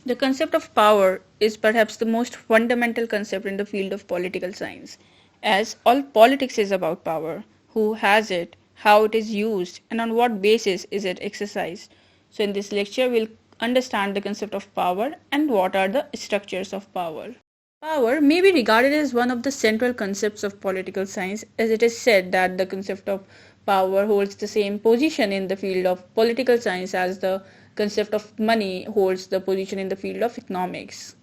The concept of power is perhaps the most fundamental concept in the field of political science, as all politics is about power, who has it, how it is used, and on what basis is it exercised. So, in this lecture, we'll understand the concept of power and what are the structures of power. Power may be regarded as one of the central concepts of political science, as it is said that the concept of power holds the same position in the field of political science as the concept of money holds the position in the field of economics.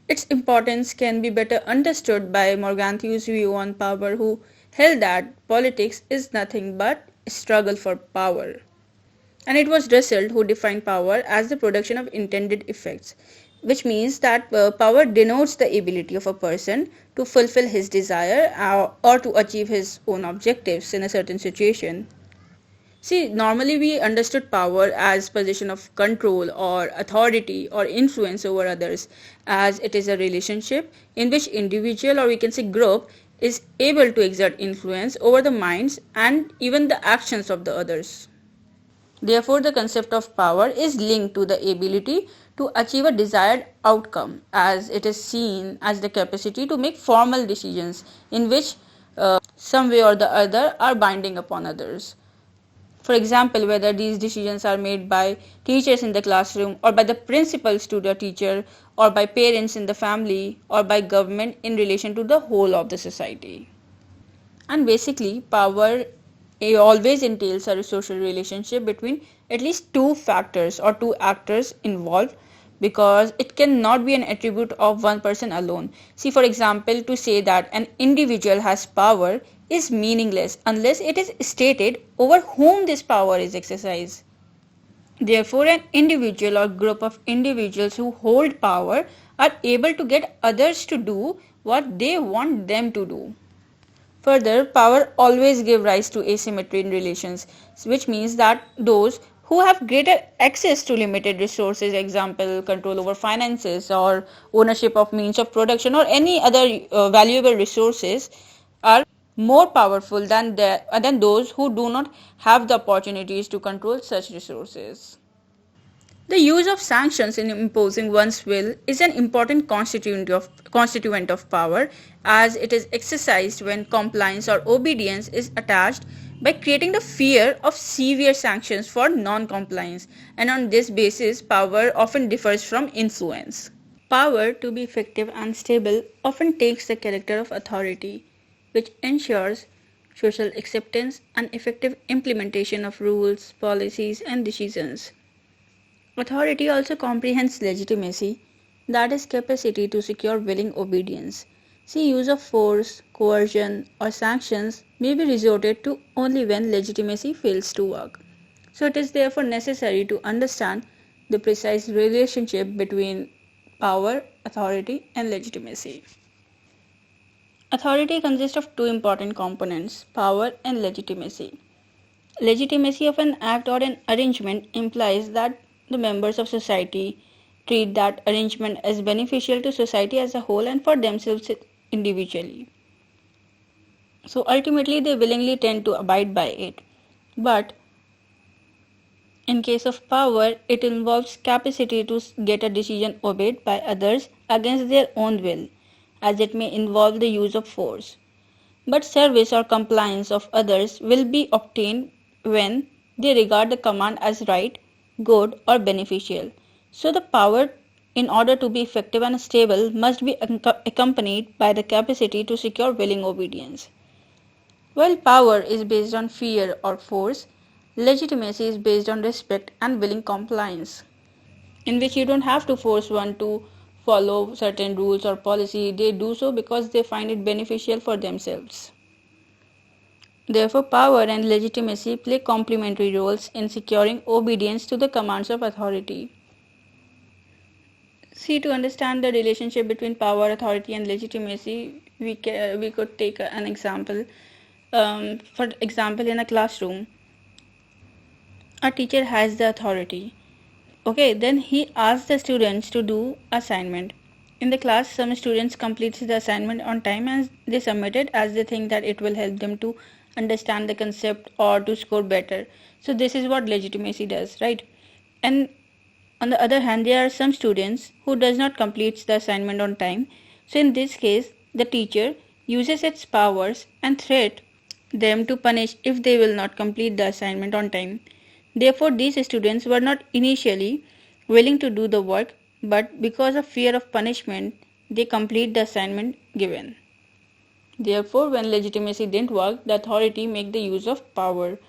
Its importance can be better understood by Morganthu's view on power, who held that politics is nothing but a struggle for power. And it was Russell who defined power as the production of intended effects, which means that power denotes the ability of a person to fulfill his desire or to achieve his own objectives in a certain situation. See, normally we understood power as position of control or authority or influence over others, as it is a relationship in which individual or we can say group is able to exert influence over the minds and even the actions of the others. Therefore, the concept of power is linked to the ability to achieve a desired outcome, as it is seen as the capacity to make formal decisions in which some way or the other are binding upon others. For example, whether these decisions are made by teachers in the classroom or by the principals to the teacher or by parents in the family or by government in relation to the whole of the society. And basically, power always entails a social relationship between at least two factors or two actors involved, because it cannot be an attribute of one person alone. See, for example, to say that an individual has power is meaningless unless it is stated over whom this power is exercised. Therefore, an individual or group of individuals who hold power are able to get others to do what they want them to do. Further, power always gives rise to asymmetry in relations, which means that those who have greater access to limited resources, example, control over finances or ownership of means of production or any other valuable resources, are more powerful than those who do not have the opportunities to control such resources. The use of sanctions in imposing one's will is an important constituent of power, as it is exercised when compliance or obedience is attached by creating the fear of severe sanctions for non-compliance, and on this basis power often differs from influence. Power, to be effective and stable, often takes the character of authority, which ensures social acceptance and effective implementation of rules, policies, and decisions. Authority also comprehends legitimacy, that is, capacity to secure willing obedience. See, use of force, coercion, or sanctions may be resorted to only when legitimacy fails to work. So, it is therefore necessary to understand the precise relationship between power, authority, and legitimacy. Authority consists of two important components: power and legitimacy. Legitimacy of an act or an arrangement implies that the members of society treat that arrangement as beneficial to society as a whole and for themselves individually. So ultimately, they willingly tend to abide by it. But in case of power, it involves capacity to get a decision obeyed by others against their own will, as it may involve the use of force. But service or compliance of others will be obtained when they regard the command as right, good, or beneficial. So, the power, in order to be effective and stable, must be accompanied by the capacity to secure willing obedience. While power is based on fear or force, legitimacy is based on respect and willing compliance, in which you don't have to force one to follow certain rules or policy. They do so because they find it beneficial for themselves. Therefore, power and legitimacy play complementary roles in securing obedience to the commands of authority. See, to understand the relationship between power, authority, and legitimacy, we could take an example. For example, in a classroom, a teacher has the authority. Okay, then he asks the students to do assignment. In the class, some students complete the assignment on time and they submit it as they think that it will help them to understand the concept or to score better. So this is what legitimacy does, right? And On the other hand, there are some students who does not complete the assignment on time. So in this case, the teacher uses its powers and threat them to punish if they will not complete the assignment on time. Therefore, these students were not initially willing to do the work, but because of fear of punishment, they complete the assignment given. Therefore, when legitimacy didn't work, the authority make the use of power.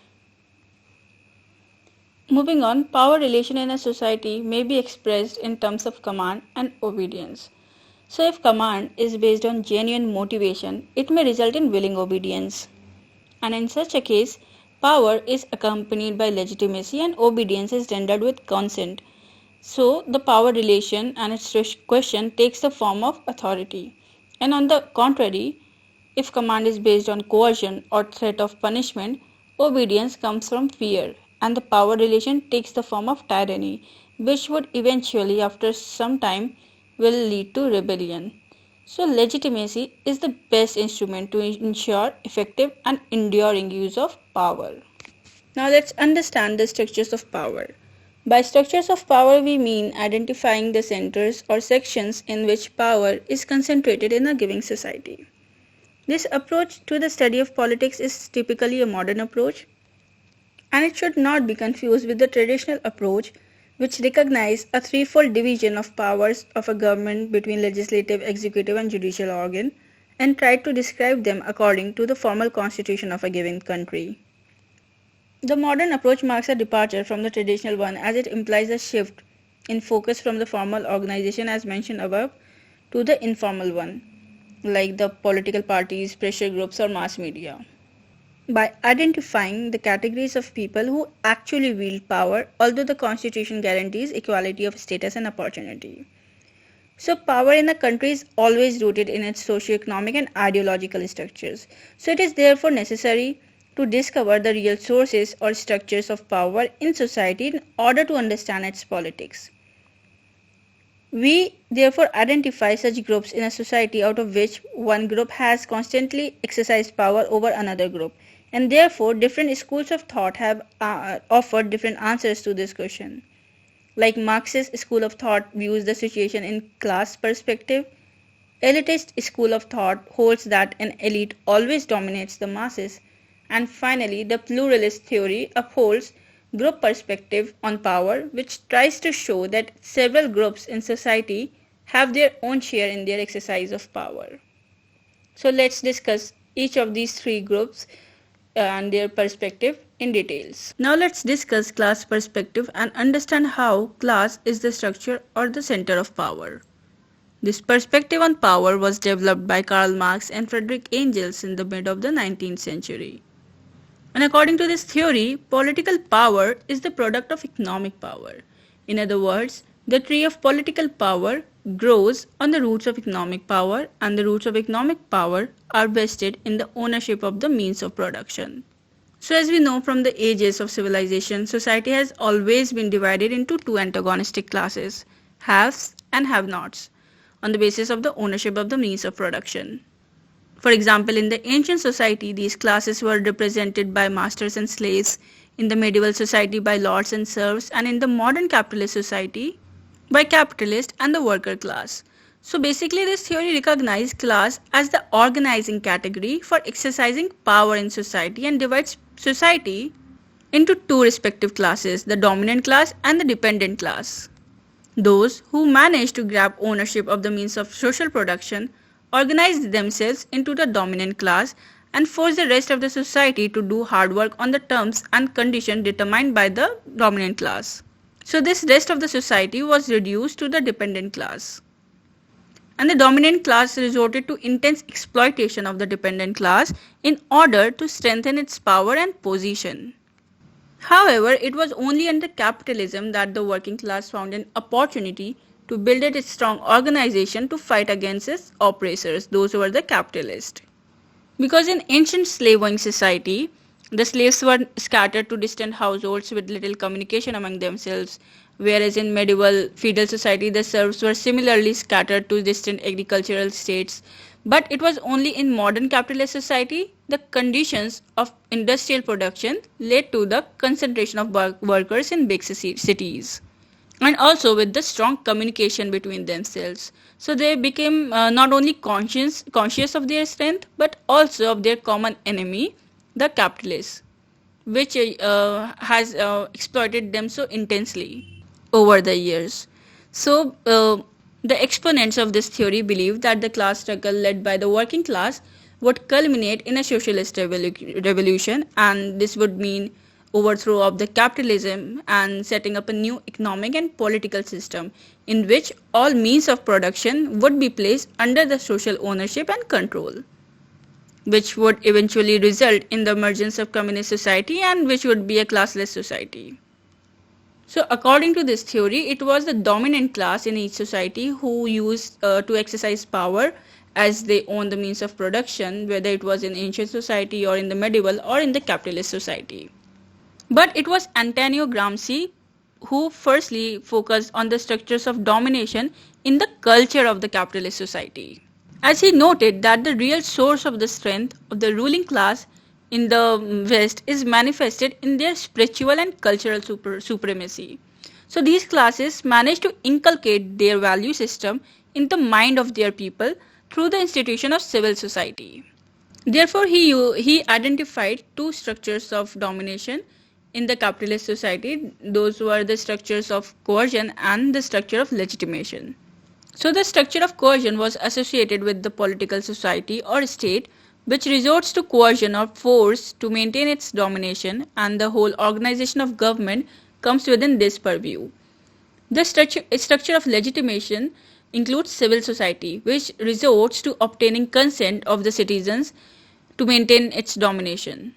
Moving on, power relation in a society may be expressed in terms of command and obedience. So if command is based on genuine motivation, it may result in willing obedience. And in such a case, power is accompanied by legitimacy and obedience is rendered with consent. So the power relation and its question takes the form of authority. And on the contrary, if command is based on coercion or threat of punishment, obedience comes from fear, and the power relation takes the form of tyranny, which would eventually, after some time, will lead to rebellion. So, legitimacy is the best instrument to ensure effective and enduring use of power. Now, let's understand the structures of power. By structures of power, we mean identifying the centers or sections in which power is concentrated in a given society. This approach to the study of politics is typically a modern approach, and it should not be confused with the traditional approach, which recognizes a threefold division of powers of a government between legislative, executive, and judicial organ, and tried to describe them according to the formal constitution of a given country. The modern approach marks a departure from the traditional one as it implies a shift in focus from the formal organization as mentioned above to the informal one, like the political parties, pressure groups, or mass media. By identifying the categories of people who actually wield power, although the constitution guarantees equality of status and opportunity. So, power in a country is always rooted in its socio-economic and ideological structures. So, it is therefore necessary to discover the real sources or structures of power in society in order to understand its politics. We therefore identify such groups in a society out of which one group has constantly exercised power over another group, and therefore different schools of thought have offered different answers to this question. Like Marxist school of thought views the situation in class perspective, elitist school of thought holds that an elite always dominates the masses, and finally the pluralist theory upholds group perspective on power, which tries to show that several groups in society have their own share in their exercise of power. So let's discuss each of these three groups and their perspective in details. Now let's discuss class perspective and understand how class is the structure or the center of power. This perspective on power was developed by Karl Marx and Friedrich Engels in the mid of the 19th century. And according to this theory, political power is the product of economic power. In other words, the tree of political power grows on the roots of economic power, and the roots of economic power are vested in the ownership of the means of production. So as we know from the ages of civilization, society has always been divided into two antagonistic classes, haves and have-nots, on the basis of the ownership of the means of production. For example, in the ancient society, these classes were represented by masters and slaves, in the medieval society by lords and serfs, and in the modern capitalist society by capitalist and the worker class. So basically this theory recognizes class as the organizing category for exercising power in society and divides society into two respective classes, the dominant class and the dependent class. Those who manage to grab ownership of the means of social production organize themselves into the dominant class and force the rest of the society to do hard work on the terms and conditions determined by the dominant class. So this rest of the society was reduced to the dependent class. And the dominant class resorted to intense exploitation of the dependent class in order to strengthen its power and position. However, it was only under capitalism that the working class found an opportunity to build a strong organization to fight against its oppressors, those who were the capitalists. Because in ancient slave-owning society, the slaves were scattered to distant households with little communication among themselves, whereas in medieval feudal society, the serfs were similarly scattered to distant agricultural states. But it was only in modern capitalist society the conditions of industrial production led to the concentration of workers in big cities. and also with the strong communication between themselves. So they became not only conscious of their strength, but also of their common enemy, the capitalists, which has exploited them so intensely over the years. So the exponents of this theory believe that the class struggle led by the working class would culminate in a socialist revolution, and this would mean overthrow of the capitalism and setting up a new economic and political system in which all means of production would be placed under the social ownership and control, which would eventually result in the emergence of communist society and which would be a classless society. So, according to this theory, it was the dominant class in each society who used to exercise power as they own the means of production, whether it was in ancient society or in the medieval or in the capitalist society. But it was Antonio Gramsci who firstly focused on the structures of domination in the culture of the capitalist society, as he noted that the real source of the strength of the ruling class in the West is manifested in their spiritual and cultural supremacy. So these classes managed to inculcate their value system in the mind of their people through the institution of civil society. Therefore, he identified two structures of domination in the capitalist society. Those were the structures of coercion and the structure of legitimation. So, the structure of coercion was associated with the political society or state, which resorts to coercion or force to maintain its domination, and the whole organization of government comes within this purview. The structure of legitimation includes civil society, which resorts to obtaining consent of the citizens to maintain its domination.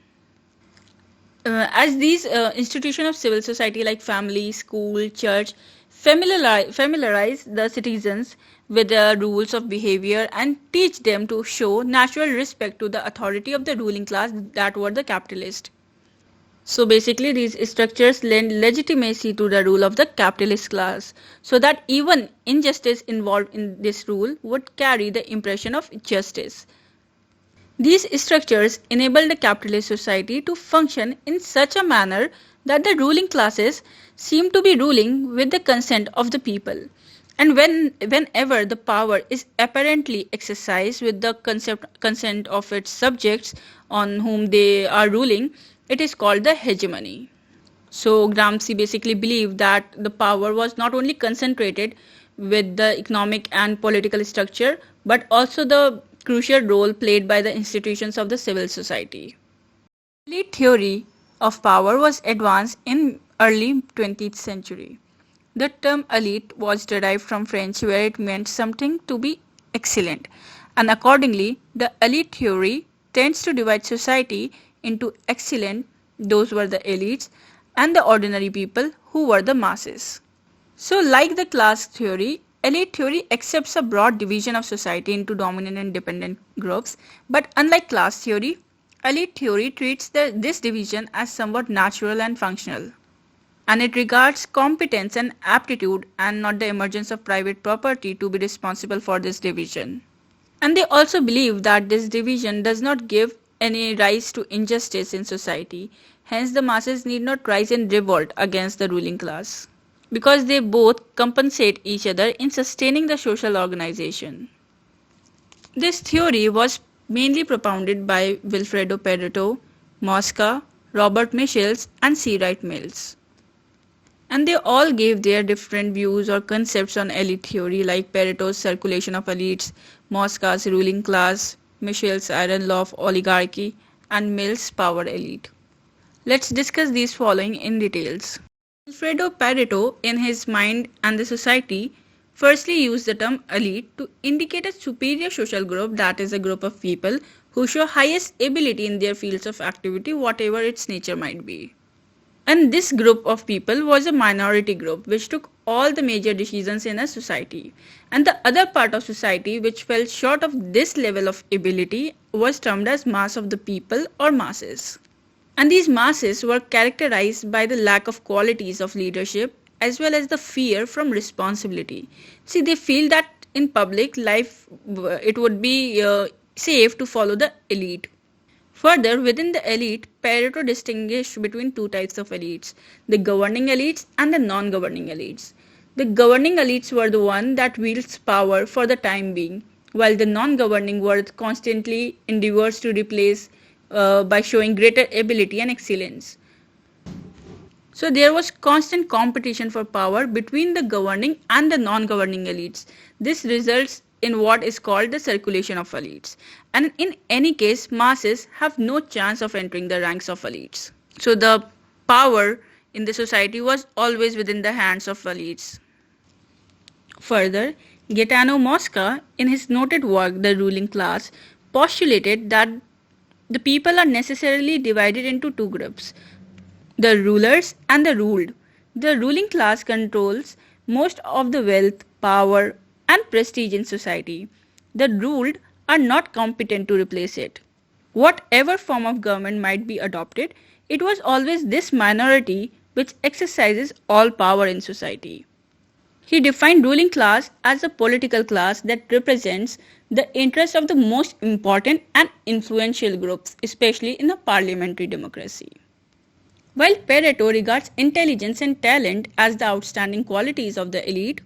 As these institutions of civil society like family, school, church familiarize the citizens with the rules of behavior and teach them to show natural respect to the authority of the ruling class, that were the capitalists. So basically these structures lend legitimacy to the rule of the capitalist class, so that even injustice involved in this rule would carry the impression of justice. These structures enable the capitalist society to function in such a manner that the ruling classes seem to be ruling with the consent of the people. And whenever the power is apparently exercised with the consent of its subjects on whom they are ruling, it is called the hegemony. So Gramsci basically believed that the power was not only concentrated with the economic and political structure, but also the crucial role played by the institutions of the civil society. Elite theory of power was advanced in early 20th century. The term elite was derived from French, where it meant something to be excellent, and accordingly the elite theory tends to divide society into excellent, those were the elites, and the ordinary people, who were the masses. So like the class theory, elite theory accepts a broad division of society into dominant and dependent groups, but unlike class theory, elite theory treats this division as somewhat natural and functional, and it regards competence and aptitude and not the emergence of private property to be responsible for this division. And they also believe that this division does not give any rise to injustice in society, hence the masses need not rise in revolt against the ruling class, because they both compensate each other in sustaining the social organization. This theory was mainly propounded by Vilfredo Pareto, Mosca, Robert Michels, and C. Wright Mills. And they all gave their different views or concepts on elite theory, like Pareto's circulation of elites, Mosca's ruling class, Michels' iron law of oligarchy, and Mills' power elite. Let's discuss these following in details. Alfredo Pareto, in his Mind and the Society, firstly used the term elite to indicate a superior social group, that is a group of people who show highest ability in their fields of activity, whatever its nature might be. And this group of people was a minority group which took all the major decisions in a society. And the other part of society which fell short of this level of ability was termed as mass of the people or masses. And these masses were characterized by the lack of qualities of leadership as well as the fear from responsibility. See, they feel that in public life it would be safe to follow the elite. Further, within the elite, Pareto distinguished between two types of elites, the governing elites and the non-governing elites. The governing elites were the one that wields power for the time being, while the non-governing were constantly endeavors to replace by showing greater ability and excellence. So there was constant competition for power between the governing and the non-governing elites. This results in what is called the circulation of elites. And in any case, masses have no chance of entering the ranks of elites. So the power in the society was always within the hands of elites. Further, Gaetano Mosca, in his noted work The Ruling Class, postulated that the people are necessarily divided into two groups, the rulers and the ruled. The ruling class controls most of the wealth, power, and prestige in society. The ruled are not competent to replace it. Whatever form of government might be adopted, it was always this minority which exercises all power in society. He defined ruling class as a political class that represents the interests of the most important and influential groups, especially in a parliamentary democracy. While Pareto regards intelligence and talent as the outstanding qualities of the elite,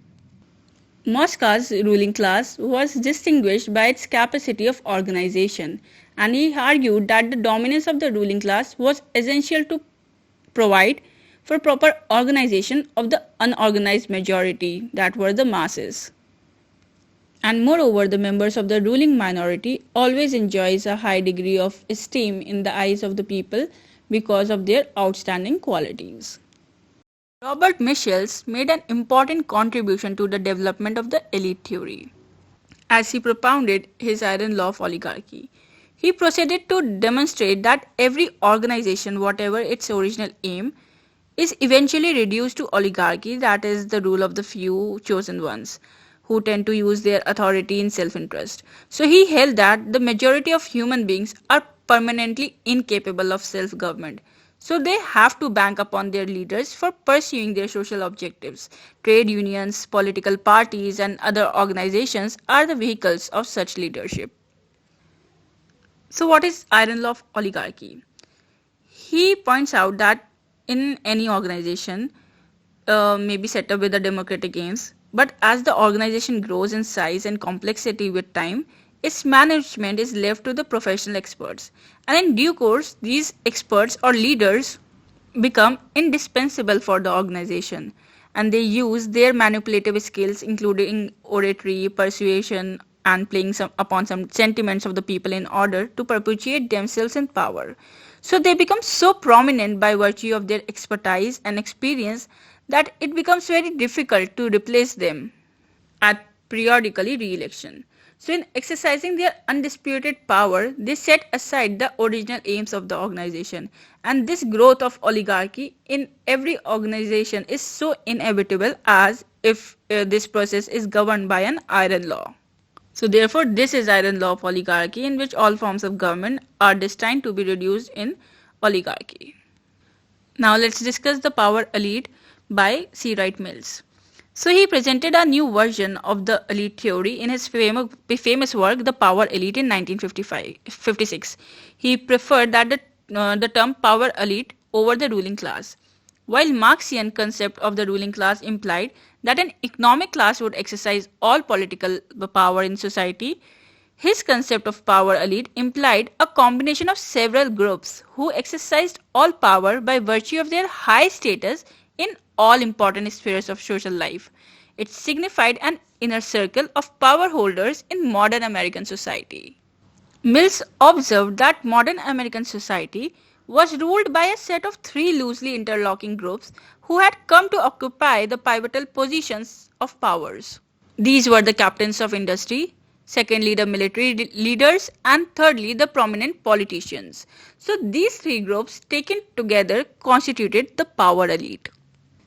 Mosca's ruling class was distinguished by its capacity of organization, and he argued that the dominance of the ruling class was essential to provide for proper organization of the unorganized majority, that were the masses. And moreover, the members of the ruling minority always enjoys a high degree of esteem in the eyes of the people because of their outstanding qualities. Robert Michels made an important contribution to the development of the elite theory, as he propounded his iron law of oligarchy. He proceeded to demonstrate that every organization, whatever its original aim, is eventually reduced to oligarchy, that is, the rule of the few chosen ones, who tend to use their authority in self interest. So he held that the majority of human beings are permanently incapable of self government. So they have to bank upon their leaders for pursuing their social objectives. Trade unions, political parties, and other organizations are the vehicles of such leadership. So, what is iron law of oligarchy? He points out that in any organization, may be set up with the democratic aims, but as the organization grows in size and complexity with time, its management is left to the professional experts. And in due course, these experts or leaders become indispensable for the organization, and they use their manipulative skills, including oratory, persuasion, and playing upon some sentiments of the people in order to perpetuate themselves in power. So they become so prominent by virtue of their expertise and experience that it becomes very difficult to replace them at periodically re-election. So in exercising their undisputed power, they set aside the original aims of the organization. And this growth of oligarchy in every organization is so inevitable as if this process is governed by an iron law. So therefore, this is iron law of oligarchy, in which all forms of government are destined to be reduced in oligarchy. Now let's discuss the power elite by C. Wright Mills. So he presented a new version of the elite theory in his famous work The Power Elite in 1956. He preferred that the term power elite over the ruling class. While Marxian concept of the ruling class implied that an economic class would exercise all political power in society, his concept of power elite implied a combination of several groups who exercised all power by virtue of their high status in all important spheres of social life. It signified an inner circle of power holders in modern American society. Mills observed that modern American society was ruled by a set of three loosely interlocking groups who had come to occupy the pivotal positions of powers. These were the captains of industry, secondly the military leaders, and thirdly the prominent politicians. So these three groups taken together constituted the power elite.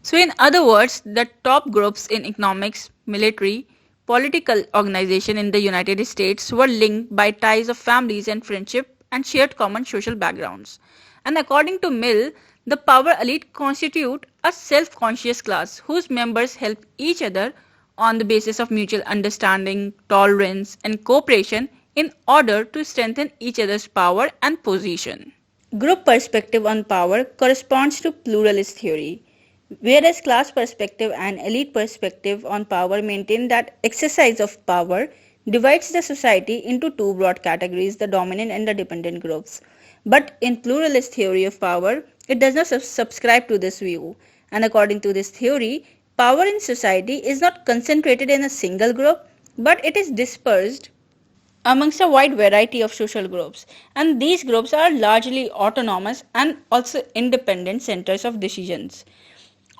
So in other words, the top groups in economics, military, political organization in the United States were linked by ties of families and friendship and shared common social backgrounds. And according to Mill, the power elite constitute a self-conscious class whose members help each other on the basis of mutual understanding, tolerance, and cooperation in order to strengthen each other's power and position. Group perspective on power corresponds to pluralist theory. Whereas class perspective and elite perspective on power maintain that exercise of power divides the society into two broad categories, the dominant and the dependent groups. But in pluralist theory of power, it does not subscribe to this view. And according to this theory, power in society is not concentrated in a single group, but it is dispersed amongst a wide variety of social groups, and these groups are largely autonomous and also independent centers of decisions.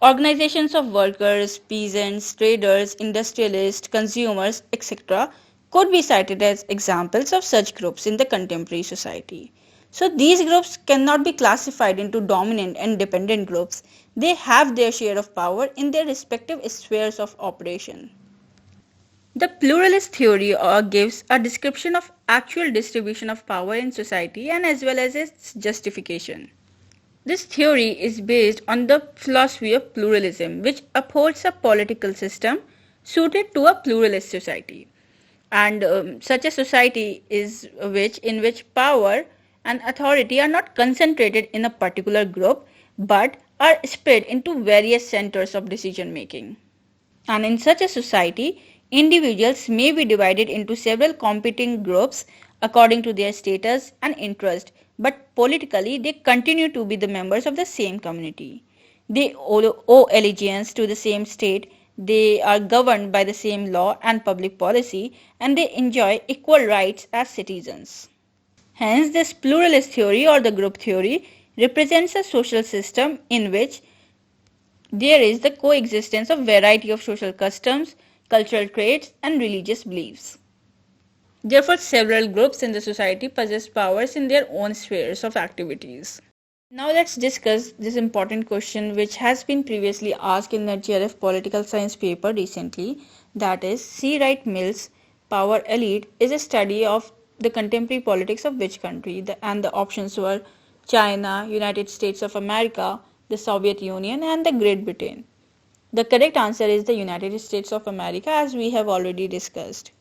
Organizations of workers, peasants, traders, industrialists, consumers, etc., could be cited as examples of such groups in the contemporary society. So, these groups cannot be classified into dominant and dependent groups. They have their share of power in their respective spheres of operation. The pluralist theory gives a description of actual distribution of power in society and as well as its justification. This theory is based on the philosophy of pluralism, which upholds a political system suited to a pluralist society. And such a society is in which power and authority are not concentrated in a particular group but are spread into various centers of decision making. And in such a society, individuals may be divided into several competing groups according to their status and interest, but politically they continue to be the members of the same community. They owe allegiance to the same state, they are governed by the same law and public policy, and they enjoy equal rights as citizens. Hence, this pluralist theory or the group theory represents a social system in which there is the coexistence of variety of social customs, cultural traits, and religious beliefs. Therefore, several groups in the society possess powers in their own spheres of activities. Now let's discuss this important question which has been previously asked in the GRF political science paper recently, that is C. Wright Mills' Power Elite is a study of the contemporary politics of which country, and the options were China, United States of America, the Soviet Union, and the Great Britain. The correct answer is the United States of America, as we have already discussed.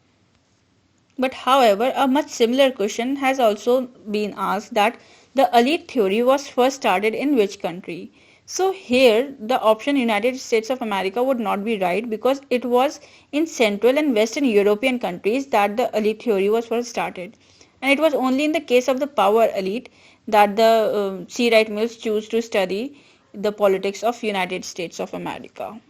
But however, a much similar question has also been asked, that the elite theory was first started in which country? So here the option United States of America would not be right, because it was in Central and Western European countries that the elite theory was first started. And it was only in the case of the power elite that the C. Wright Mills chose to study the politics of United States of America.